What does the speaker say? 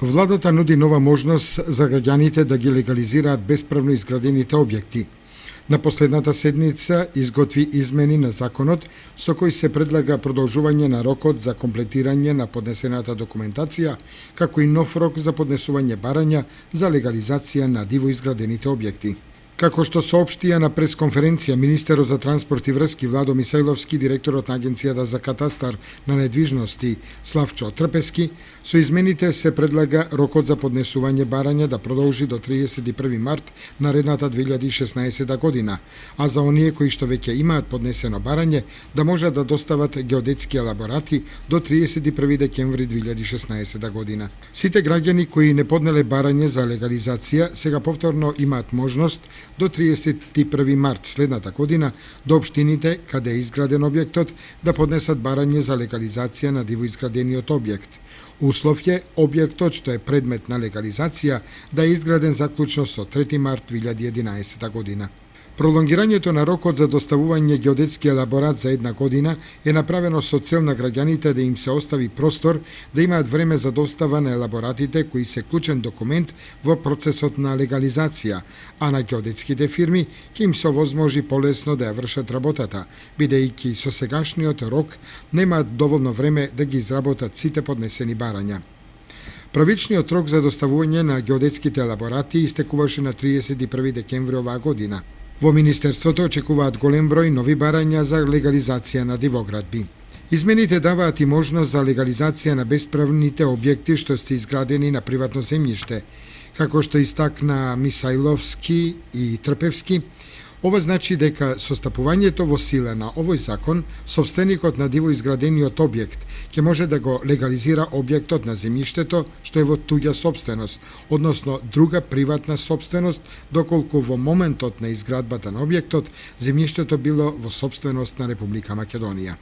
Владата нуди нова можност за граѓаните да ги легализираат бесправно изградените објекти. На последната седница изготви измени на законот со кој се предлага продолжување на рокот за комплетирање на поднесената документација, како и нов рок за поднесување барања за легализација на диво изградените објекти. Како што соопштија на пресконференција министерот за транспорт и врски Владо Мисајловски, директорот на Агенцијата за катастар на недвижности Славчо Трпески, со измените се предлага рокот за поднесување барања да продолжи до 31 март наредната 2016 година, а за оние кои што веќе имаат поднесено барање да можат да достават геодетски елаборати до 31 декември 2016 година. Сите граѓани кои не поднеле барање за легализација сега повторно имаат можност до 31 март следната година до општините каде е изграден објектот да поднесат барање за легализација на диво изградениот објект. Услов е објектот што е предмет на легализација да е изграден заклучно со 3 март 2011 година. Пролонгирањето на рокот за доставување геодетски елаборат за една година е направено со цел на граѓаните да им се остави простор да имаат време за достава на елаборатите кои се клучен документ во процесот на легализација, а на геодетските фирми ќе им се овозможи полесно да ја вршат работата, бидејќи со сегашниот рок немаат доволно време да ги изработат сите поднесени барања. Правичниот рок за доставување на геодетските елаборати истекуваше на 31 декември оваа година. Во Министерството очекуваат голем број нови барања за легализација на дивоградби. Измените даваат и можност за легализација на бесправните објекти што се изградени на приватно земјиште, како што истакна Мисајловски и Трпевски. Ова значи дека со стапувањето во сила на овој закон, сопственикот на диво изградениот објект ќе може да го легализира објектот на земјиштето што е во туѓа сопственост, односно друга приватна сопственост, доколку во моментот на изградбата на објектот земјиштето било во сопственост на Република Македонија.